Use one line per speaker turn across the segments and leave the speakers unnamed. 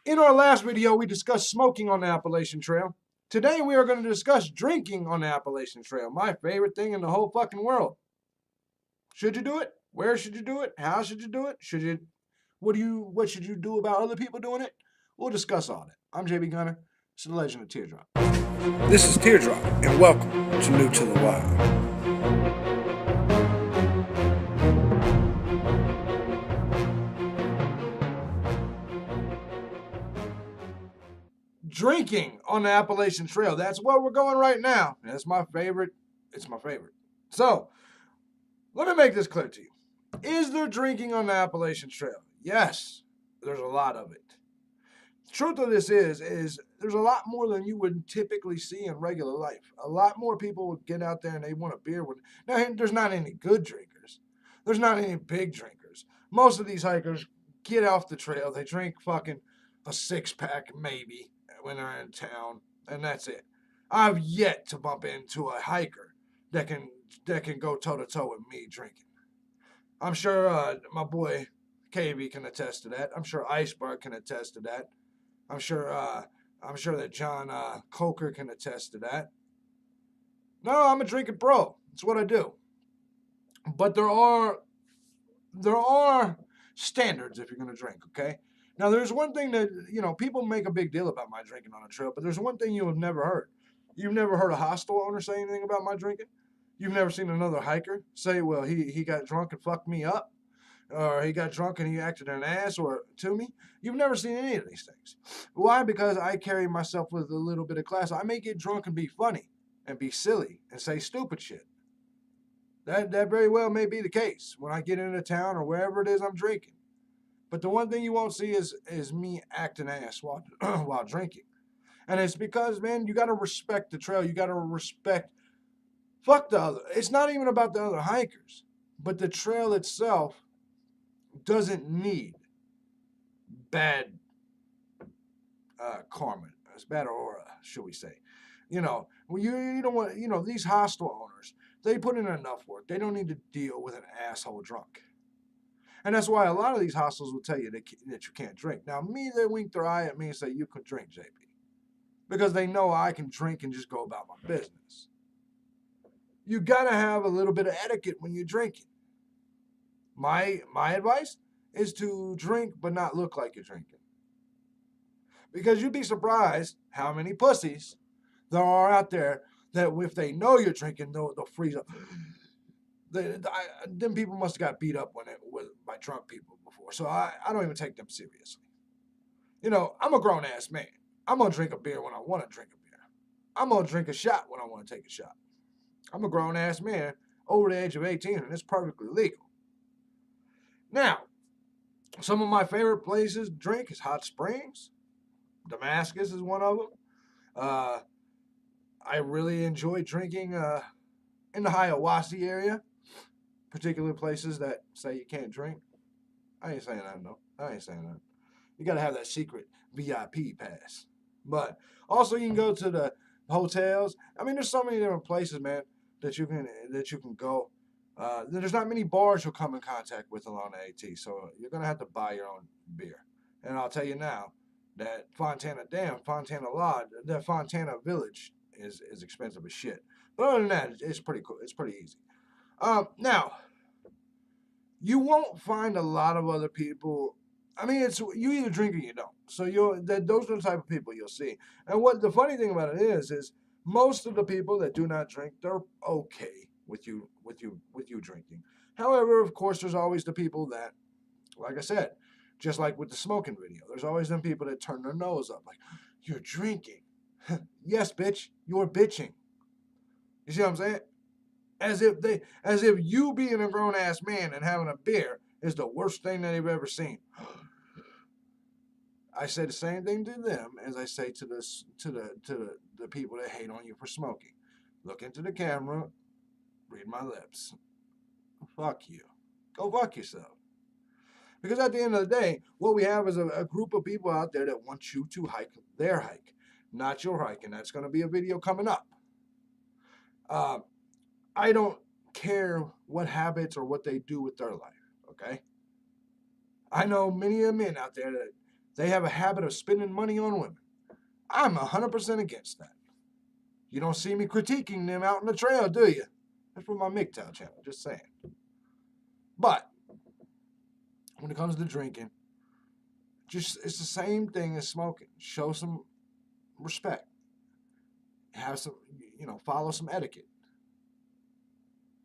In our last video, we discussed smoking on the Appalachian Trail. Today, we are going to discuss drinking on the Appalachian Trail, my favorite thing in the whole fucking world. Should you do it? Where should you do it? How should you do it? What should you do about other people doing it? We'll discuss all that. I'm JB Gunner. It's the Legend of Teardrop.
This is Teardrop, and welcome to New to the Wild.
Drinking on the Appalachian Trail. That's where we're going right now. That's my favorite. It's my favorite. So, let me make this clear to you. Is there drinking on the Appalachian Trail? Yes, there's a lot of it. The truth of this is there's a lot more than you would typically see in regular life. A lot more people would get out there and they want a beer. Now, there's not any good drinkers. There's not any big drinkers. Most of these hikers get off the trail. They drink fucking a 6-pack maybe when they're in town, and that's it. I've yet to bump into a hiker that can go toe to toe with me drinking. I'm sure my boy KB can attest to that. I'm sure Iceberg can attest to that. I'm sure that John Coker can attest to that. No, I'm a drinking bro. It's what I do. But there are standards if you're gonna drink. Okay. Now, there's one thing that, people make a big deal about my drinking on a trail, but there's one thing you have never heard. You've never heard a hostel owner say anything about my drinking. You've never seen another hiker say, well, he got drunk and fucked me up, or he got drunk and he acted an ass or to me. You've never seen any of these things. Why? Because I carry myself with a little bit of class. I may get drunk and be funny and be silly and say stupid shit. That very well may be the case when I get into town or wherever it is I'm drinking. But the one thing you won't see is me acting ass while drinking. And it's because, man, you got to respect the trail. You got to respect, fuck the other. It's not even about the other hikers. But the trail itself doesn't need bad karma. It's bad aura, should we say. You don't want, these hostel owners, they put in enough work. They don't need to deal with an asshole drunk. And that's why a lot of these hostels will tell you that you can't drink. Now, they wink their eye at me and say, you can drink, JP. Because they know I can drink and just go about my business. You got to have a little bit of etiquette when you're drinking. My advice is to drink but not look like you're drinking. Because you'd be surprised how many pussies there are out there that if they know you're drinking, they'll freeze up. Them people must have got beat up by drunk people before, so I don't even take them seriously. I'm a grown ass man. I'm gonna drink a beer when I want to drink a beer. I'm gonna drink a shot when I want to take a shot. I'm a grown ass man over the age of 18, and it's perfectly legal. Now, some of my favorite places to drink is Hot Springs. Damascus is one of them. I really enjoy drinking in the Hiawassee area. Particular places that say you can't drink. I ain't saying that, no. I ain't saying that. You gotta have that secret VIP pass. But also you can go to the hotels. I mean, there's so many different places, man, that you can go. There's not many bars you'll come in contact with along the AT, so you're gonna have to buy your own beer. And I'll tell you now that Fontana Lodge, that Fontana Village is expensive as shit. But other than that, it's pretty cool. It's pretty easy. Now, you won't find a lot of other people. I mean, it's you either drink or you don't. So those are the type of people you'll see. And what the funny thing about it is most of the people that do not drink, they're okay with you drinking. However, of course, there's always the people that, like I said, just like with the smoking video, there's always them people that turn their nose up, like, you're drinking. Yes, bitch, you're bitching. You see what I'm saying? As if you being a grown ass man and having a beer is the worst thing that they've ever seen. I say the same thing to them as I say to the people that hate on you for smoking. Look into the camera, read my lips. Fuck you. Go fuck yourself. Because at the end of the day, what we have is a group of people out there that want you to hike their hike, not your hike, and that's going to be a video coming up. I don't care what habits or what they do with their life, okay? I know many men out there They have a habit of spending money on women. I'm 100% against that. You don't see me critiquing them out on the trail, do you? That's for my MGTOW channel, just saying. But when it comes to drinking, it's the same thing as smoking. Show some respect. Have some, follow some etiquette.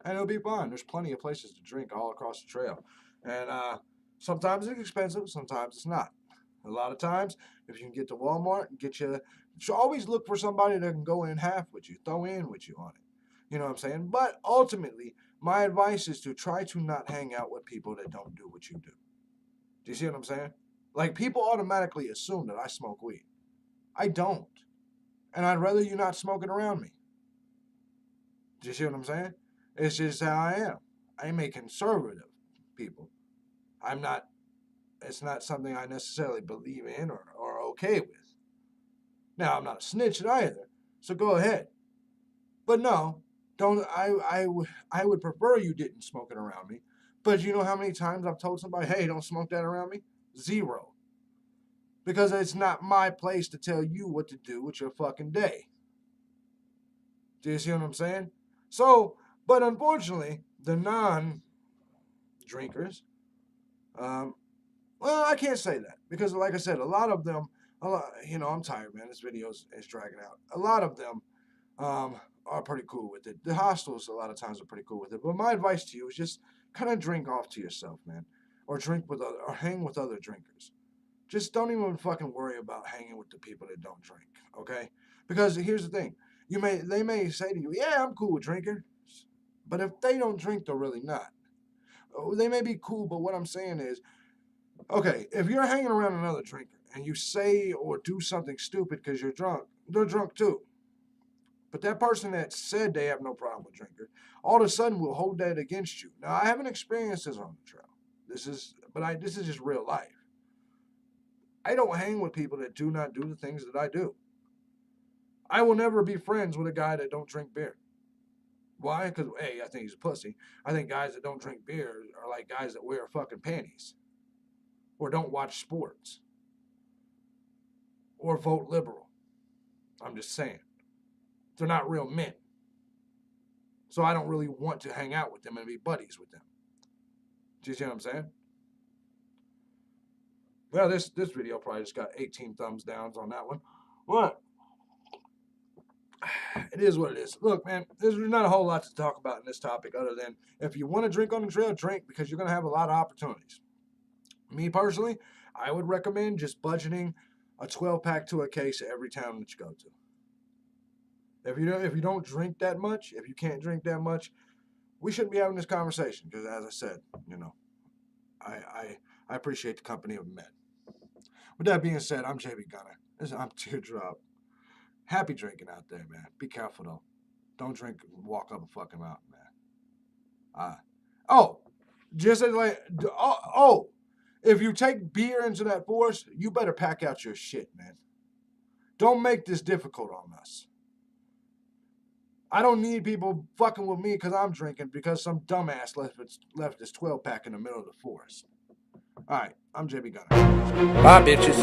And it'll be fun. There's plenty of places to drink all across the trail. And sometimes it's expensive, sometimes it's not. A lot of times, if you can get to Walmart and you should always look for somebody that can go in half with you, throw in with you on it. You know what I'm saying? But ultimately, my advice is to try to not hang out with people that don't do what you do. Do you see what I'm saying? Like, people automatically assume that I smoke weed. I don't. And I'd rather you not smoking around me. Do you see what I'm saying? It's just how I am. I'm a conservative people. It's not something I necessarily believe in or okay with. Now, I'm not a snitch either, so go ahead. But no, don't. I would prefer you didn't smoke it around me. But you know how many times I've told somebody, hey, don't smoke that around me? 0. Because it's not my place to tell you what to do with your fucking day. Do you see what I'm saying? So, but unfortunately, the non-drinkers, well, I can't say that. Because like I said, a lot of them, I'm tired, man. This video is dragging out. A lot of them are pretty cool with it. The hostels, a lot of times, are pretty cool with it. But my advice to you is just kind of drink off to yourself, man. Or hang with other drinkers. Just don't even fucking worry about hanging with the people that don't drink, okay? Because here's the thing. They may say to you, yeah, I'm cool with drinkers. But if they don't drink, they're really not. They may be cool, but what I'm saying is, okay, if you're hanging around another drinker and you say or do something stupid because you're drunk, they're drunk too. But that person that said they have no problem with drinker, all of a sudden will hold that against you. Now, I haven't experienced this on the trail. This is just real life. I don't hang with people that do not do the things that I do. I will never be friends with a guy that don't drink beer. Why? Because, A, I think he's a pussy. I think guys that don't drink beer are like guys that wear fucking panties. Or don't watch sports. Or vote liberal. I'm just saying. They're not real men. So I don't really want to hang out with them and be buddies with them. Do you see what I'm saying? Well, this video probably just got 18 thumbs downs on that one. What? It is what it is. Look, man, there's not a whole lot to talk about in this topic other than if you want to drink on the trail, drink, because you're going to have a lot of opportunities. Me personally, I would recommend just budgeting a 12-pack to a case every town that you go to. If you don't drink that much, if you can't drink that much, we shouldn't be having this conversation because, as I said, I appreciate the company of men. With that being said, I'm JB Gunner. I'm Teardrop. Happy drinking out there, man. Be careful, though. Don't drink and walk up a fucking mountain, man. If you take beer into that forest, you better pack out your shit, man. Don't make this difficult on us. I don't need people fucking with me because I'm drinking because some dumbass left this 12-pack in the middle of the forest. All right, I'm JB Gunner.
Bye, bitches.